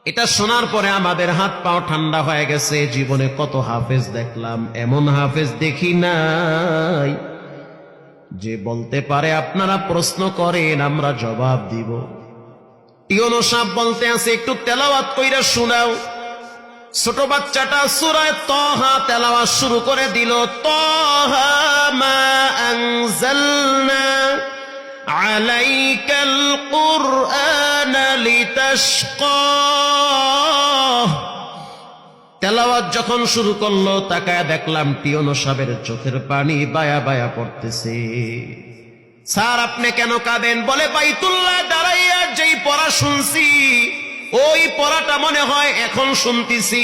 এটা শোনার পরে আমাদের হাত পাও ঠান্ডা হয়ে গেছে। জীবনে কত হাফেজ দেখলাম, এমন হাফেজ দেখি নাই যে বলতে পারে আপনারা প্রশ্ন করেন আমরা জবাব দিব। টিওনো সাহেব বলতে আছে একটু তেলাওয়াত কইরা শোনাও। ছোট বাচ্চাটা সূরা তাহা তেলাওয়াত শুরু করে দিল। তাহা মা আনজালনা আলাইকাল কুরআনা লিতাশকা। তেলাওয়াত যখন শুরু করলো তাকায় দেখলাম টিওনো সাহেবের চোখের পানি বায়া বায়া পড়তেছে। স্যার আপনি কেন কাঁদেন? বলে বাইতুল্লাহ দাঁড়াইয়া যেই পড়া শুনছি ওই পড়াটা মনে হয় এখন শুনতেছি।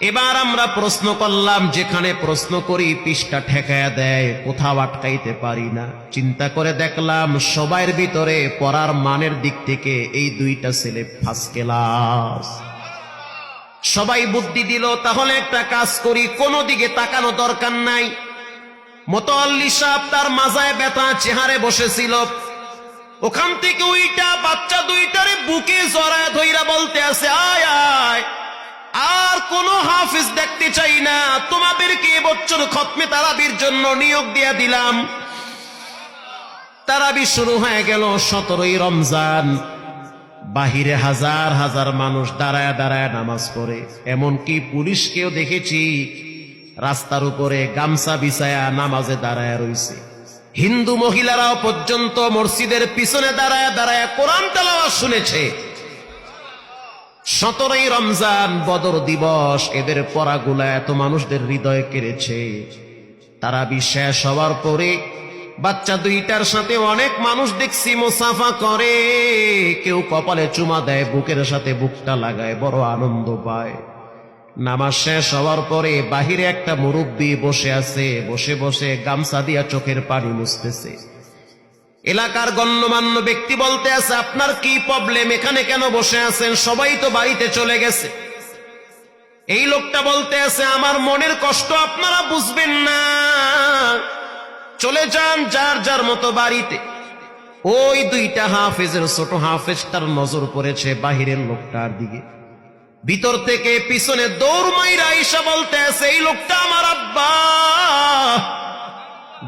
এবার আমরা প্রশ্ন করলাম, যেখানে প্রশ্ন করি পৃষ্ঠা ঠেকায়া দেয়, কোথাও আটকাইতে পারি না। চিন্তা করে দেখলাম সবার ভিতরে পড়ার মানের দিক থেকে এই দুইটা ছেলে ফার্স্ট ক্লাস। সবাই বুদ্ধি দিল তাহলে একটা কাজ করি, কোনো দিকে তাকানো দরকার নাই। মোতাল্লি সাহেব তার মাজায় ব্যথা, চেহারে বসেছিল, ওখান থেকে ওইটা বাচ্চা দুইটারে বুকে জড়ায় ধইরা বলতে আছে আয় আয়, আর কোন হাফিজ দেখতে চাই না, তোমাদেরকে এবছর খতমে তারাবির জন্য নিয়োগ দিয়ে দিলাম। তারাবি শুরু হয়ে গেল 17ই রমজান। বাহিরে হাজার হাজার মানুষ দাঁড়ায় দাঁড়ায় নামাজ পড়ে, এমনকি পুলিশকেও দেখেছি রাস্তার উপরে গামছা বিছায়া নামাজে দাঁড়ায় রইছে। হিন্দু মহিলারাও পর্যন্ত মসজিদের পিছনে দাঁড়ায় দাঁড়ায় কোরআন তেলাওয়াত শুনেছে। 17ই রমজান বদর দিবস, এদের পড়াগুলা এত মানুষদের হৃদয় কেড়েছে। তারাবি শেষ হওয়ার পরে বাচ্চা দুইটার সাথে অনেক মানুষ দেখছি মুসাফা করে, কেউ কপালে চুমা দেয়, বুকের সাথে বুকটা লাগায়, বড় আনন্দ পায়। নামাজ শেষ হওয়ার পরে বাহিরে একটা মুরব্বী বসে আছে, বসে বসে গামছা দিয়া চোখের পানি মুছতেছে। এলাকার গণ্যমান্য ব্যক্তি বলতে আছে আপনার কি প্রবলেম, এখানে কেন বসে আছেন? সবাই তো বাড়িতে চলে গেছে। এই লোকটা বলতে আছে আমার মনের কষ্ট আপনারা বুঝবেন না, চলে যান যার যার মতো বাড়িতে। ওই দুইটা হাফেজের ছোট হাফেজটার নজর পড়েছে বাহিরের লোকটার দিকে। ভিতর থেকে পিছনে দৌড় মাইরা আইসা বলতে আছে এই লোকটা আমার আব্বা,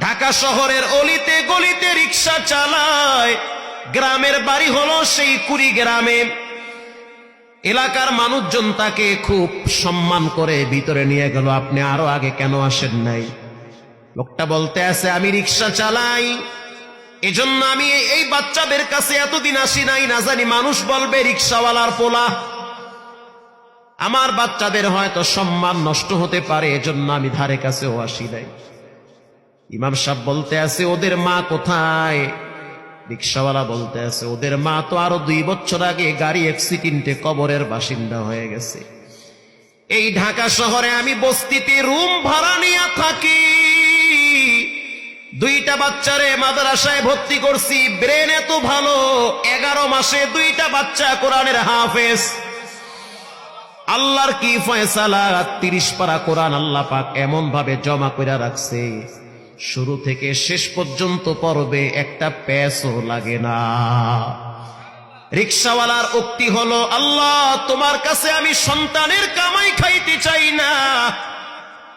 ঢাকা শহরের অলিতে গলিতে রিক্সা চালায়, গ্রামের বাড়ি হলো সেই কুড়িগ্রামে। এলাকার মানুষজন তাকে খুব সম্মান করে ভিতরে নিয়ে গেল। আপনি আরো আগে কেন আসেন নাই? লোকটা বলতে আছে আমি রিক্সা চালাই, এজন্য আমি এই বাচ্চাদের কাছে এতদিন আসি নাই, না জানি মানুষ বলবে রিক্সাওয়ালার পোলা, আমার বাচ্চাদের হয়তো সম্মান নষ্ট হতে পারে, এজন্য আমি ধারে কাছেও আসি নাই। ইমাম সাহেব বলতে আছে ওদের মা কোথায়? রিক্সাওয়ালা বলতে আছে ওদের মা তো আরো 2 বছর আগে গাড়ি অ্যাক্সিডেন্টে কবরের বাসিন্দা হয়ে গেছে। এই ঢাকা শহরে আমি বস্তিতে রুম ভাড়া নিয়ে থাকি, 2টা বাচ্চারে মাদ্রাসায় ভর্তি করছি, ব্রেন এত ভালো, 11 মাসে 2টা বাচ্চা কোরআনের হাফেজ। আল্লাহর কি ফয়সালা, 30 পারা কোরআন আল্লাহ পাক এমন ভাবে জমা করে রাখছে, শুরু থেকে শেষ পর্যন্ত পড়বে, একটা পেসও লাগে না। রিক্সাওয়ালার উক্তি হলো আল্লাহ তোমার কাছে আমি সন্তানের কামাই খাইতে চাই না,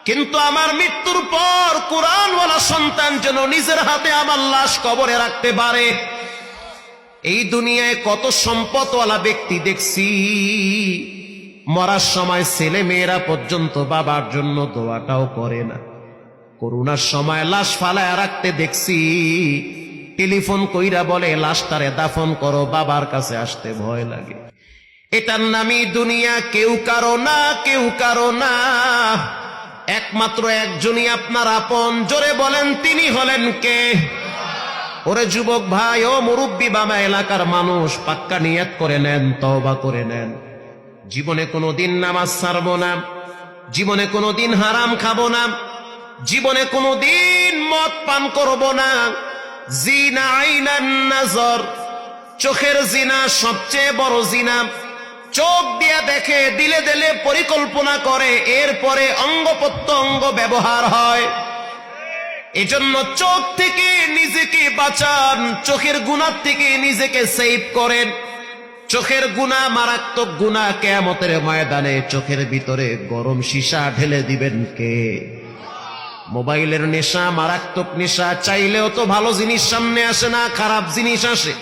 কিন্তু আমার মৃত্যুর পর কোরআনওয়ালা সন্তান যেন নিজের হাতে আমার লাশ কবরে রাখতে পারে। এই দুনিয়ায় কত সম্পদওয়ালা ব্যক্তি দেখছি, মরার সময় ছেলে মেয়েরা পর্যন্ত বাবার জন্য দোয়াটাও করে না। করোনার সময় লাশ ফালায় রাখতে দেখছি, টেলিফোন কইরা বলে লাশটারে দাফন করো, বাবার কাছে আসতে ভয় লাগে। এটার নামই দুনিয়া, কেউ কারো না, কেউ কারো না, একমাত্র একজনই আপনার আপন। জোরে বলেন তিনি হলেন কে? ওরে যুবক ভাই, ও মুরব্বী বাবা, এলাকার মানুষ, পাক্কা নিয়ত করে নেন, তওবা করে নেন, জীবনে কোনোদিন নামাজ ছাড়বো না, জীবনে কোনোদিন হারাম খাবো না, জীবনে কোনোদিন মদ পান করব না। জিনা আইনান নাজর, চোখের জিনা সবচেয়ে বড় জিনা। চোখ দিয়ে দেখে, দিলে দিলে পরিকল্পনা করে, এরপরে অঙ্গ প্রত্যঙ্গ ব্যবহার হয়। এজন্য চোখ থেকে নিজেকে বাঁচান, চোখের গুনাহ থেকে নিজেকে সেভ করেন। চোখের গুনাহ মারাত্মক গুনাহ, কিয়ামতের ময়দানে চোখের ভিতরে গরম সীসা ঢেলে দিবেন কে? মোবাইলের নেশা মারাত্মক নেশা, চাইলেও তো ভালো জিনিস সামনে আসে না, খারাপ জিনিস আসে।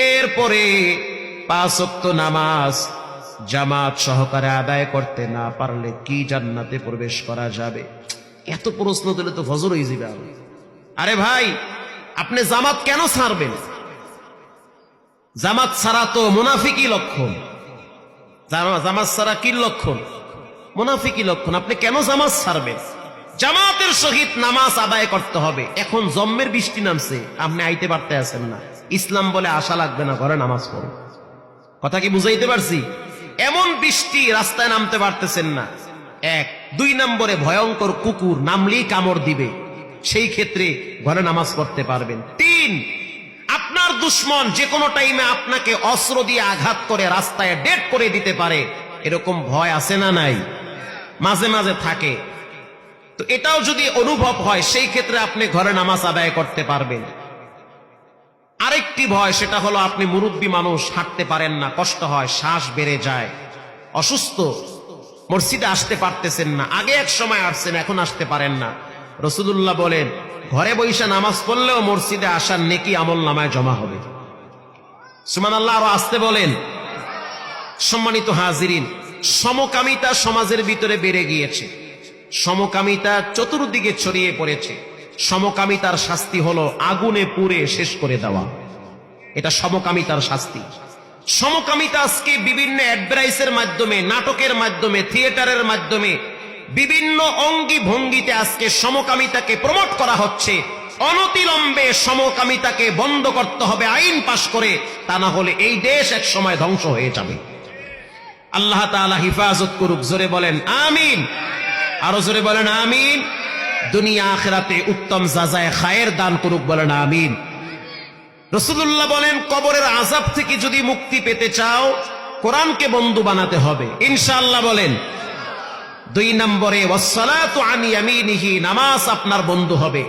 এরপরে 5 ওয়াক্ত নামাজ জামাত সহকারে আদায় করতে না পারলে কি জান্নাতে প্রবেশ করা যাবে? এত প্রশ্ন দিলে তো ফজর হয়ে যাবে। আরে ভাই, আপনি জামাত কেন ছাড়বেন? জামাত ছাড়া তো মুনাফিকি লক্ষণ। জামাত ছাড়া কি লক্ষণ? মুনাফিকি লক্ষণ। আপনি কেন জামাত ছাড়বেন? জামাতের সহিত নামাজ আদায় করতে হবে। এখন জম্মের বৃষ্টি নামছে, আপনি আইতে পারতে আছেন না, ইসলাম বলে আশা লাগবে না, ঘরে নামাজ পড়ো। কথা কি বুঝাইতে পারছি? এমন বৃষ্টি, রাস্তায় নামতে পারতেছেন না। 1 2 নম্বরে ভয়ঙ্কর কুকুর, নামলেই কামড় দিবে, সেই ক্ষেত্রে ঘরে নামাজ পড়তে পারবেন। 3 আপনার দুশ্মন যে কোনো টাইমে আপনাকে অস্ত্র দিয়ে আঘাত করে রাস্তায় ডেড করে দিতে পারে, এরকম ভয় আছে না নাই? মাঝে মাঝে থাকে। তো এটাও যদি অনুভব হয়, সেই ক্ষেত্রে আপনি ঘরে নামাজ আদায় করতে পারবেন। আরেকটি ভয়, সেটা হলো আপনি মুরব্বী মানুষ, হাঁটতে পারেন না, কষ্ট হয়, শ্বাস বেড়ে যায়, অসুস্থ, মসজিদে আসতে পারতেছেন না। আগে এক সময় আসছেন, এখন আসতে পারেন না। রাসূলুল্লাহ বলেন, ঘরে বৈশা নামাজ পড়লেও মসজিদে আসার নেকি আমল নামায় জমা হবে। সুবহানাল্লাহ। আরো আসতে বলেন। সম্মানিত হাজিরিন, সমকামিতা সমাজের ভিতরে বেড়ে গিয়েছে, সমকামিতা চতুর্দিকে ছড়িয়ে পড়েছে। সমকামিতার শাস্তি হলো আগুনে পুড়ে শেষ করে দেওয়া, এটা সমকামিতার শাস্তি। সমকামিতা আজকে বিভিন্ন অ্যাডভার্টাইজের মাধ্যমে, নাটকের মাধ্যমে, থিয়েটারের মাধ্যমে, বিভিন্ন অঙ্গি ভঙ্গিতে আজকে সমকামিতাকে প্রমোট করা হচ্ছে। অনতিলম্বে সমকামিতাকে বন্ধ করতে হবে আইন পাশ করে, তা না হলে এই দেশ এক সময় ধ্বংস হয়ে যাবে। আল্লাহ তাআলা হিফাজত করুক। জোরে বলেন আমিন। আরো জোরে বলেন আমিন। দুনিয়া আখিরাতে উত্তম জাযায়ে খায়ের দান করুক, বলেন আমিন। রাসূলুল্লাহ বলেন, কবরের আযাব থেকে যদি মুক্তি পেতে চাও, কোরআনকে বন্ধু বানাতে হবে ইনশাআল্লাহ। বলেন 2 নম্বরে ওয়াসসালাতু আন ইয়ামিনিহি, নামাজ আপনার বন্ধু হবে।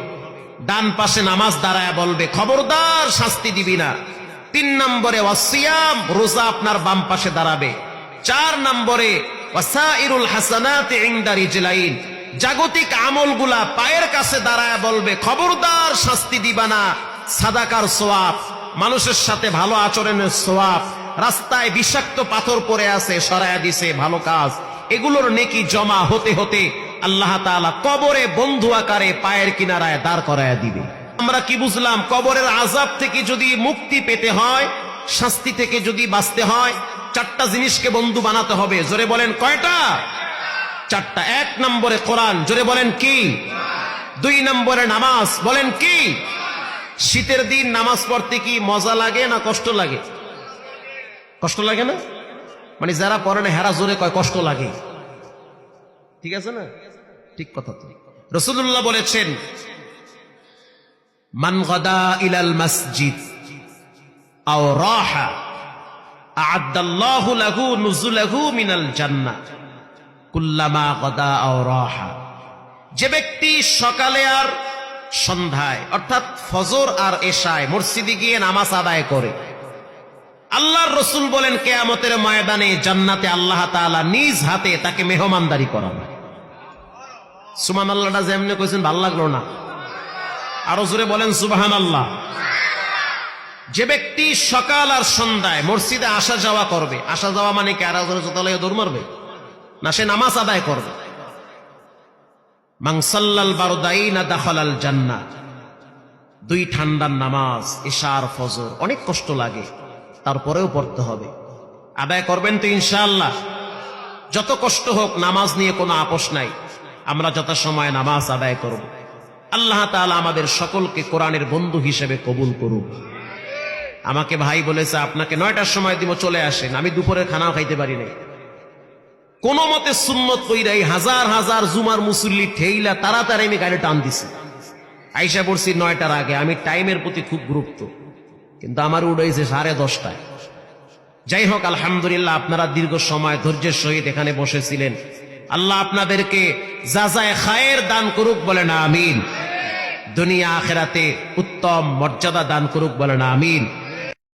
ডান পাশে নামাজ দাঁড়ায় বলবে, খবরদার শাস্তি দিবি না। 3 নম্বরে ওয়াসিয়াম, রোজা আপনার বাম পাশে দাঁড়াবে। 4 নম্বরে ওয়াসাইরুল হাসানাতি ইনদা রিজলাইন, জাগতিক আমলগুলা পায়ের কাছে দাঁড়ায় বলবে, খবরদার শাস্তি দিবা না। সাদাকার সওয়াব, মানুষের সাথে ভালো আচরণের সওয়াব, রাস্তায় বিষাক্ত পাথর পড়ে আছে, সরায়া দিছে, ভালো কাজ, এগুলোর নেকি জমা হতে হতে আল্লাহ তাআলা কবরে বন্ধু আকারে পায়ের কিনারায় দাঁড় করায়া দিবে। আমরা কি বুঝলাম? কবরের আযাব থেকে যদি মুক্তি পেতে হয়, শাস্তি থেকে যদি বাঁচতে হয়, 4টা জিনিসকে বন্ধু বানাতে হবে। জোরে বলেন কয়টা? 4টা। 1 নম্বরে কোরআন, জোরে বলেন কি? 2 নম্বরে নামাজ, বলেন কি? শীতের দিন নামাজ পড়তে কি মজা লাগে না কষ্ট লাগে? কষ্ট লাগে না? মানে যারা পড়ে না হেরা জোরে কয় কষ্ট লাগে। ঠিক আছে না? ঠিক কথা তো। রাসূলুল্লাহ বলেছেন, মান গাদা ইলাল মসজিদ আও রাহা আ'আদাল্লাহু লাহু নুজুলাহু মিনাল জান্নাহ কুল্লামা গাদা আও রাহা। যে ব্যক্তি সকালে আর সন্ধ্যায়, অর্থাৎ ফজর আর এশায় মসজিদে গিয়ে নামাজ আদায় করে, আল্লাহর রাসূল বলেন কিয়ামতের ময়দানে জান্নাতে আল্লাহ তাআলা নিজ হাতে তাকে মেহমানদারি করাবে। সুবহানাল্লাহটা যেমনে কইছেন ভালো লাগলো না? আরো জোরে বলেন সুবহানাল্লাহ। যে ব্যক্তি সকাল আর সন্ধ্যায় মসজিদে আসা যাওয়া করবে, আসা যাওয়া মানে কি আর জোতালায় দৌড় মারবে না, সে নামাজ আদায় করবে। মান সাল্লাল বারদাইনা দাখালাল জান্নাহ, 2 ঠান্ডার নামাজ এশা আর ফজর, অনেক কষ্ট লাগে, তারপরেও পড়তে হবে। আদায় করবেন তো ইনশাআল্লাহ? যত কষ্ট হোক, নামাজ নিয়ে কোনো আপোষ নাই, আমরা যথাসময়ে নামাজ আদায় করব। আল্লাহ তাআলা আমাদের সকলকে কোরআনের বন্ধু হিসেবে কবুল করুক। আমাকে ভাই বলেছে, আপনাকে 9টার সময় দিব, চলে আসেন। আমি দুপুরের খানাও খাইতে পারি নাই, কোন মতে সুন্নত কইরাই হাজার হাজার জুমার মুসল্লি ঠেইলা তাড়াতাড়ি আমি গাড়ি টান দিছি, আইসা পড়ছি 9টার আগে। আমি টাইমের প্রতি খুব গুরুত্ব, কিন্তু আমার উড়াইছে 10:30টায়। যাই হোক, আলহামদুলিল্লাহ, আপনারা দীর্ঘ সময় ধৈর্যের সহিত এখানে বসেছিলেন। আল্লাহ আপনাদেরকে জাযায়ে খায়ের দান করুক, বলেন আমিন। দুনিয়া আখিরাতে উত্তম মর্যাদা দান করুক, বলেন আমিন।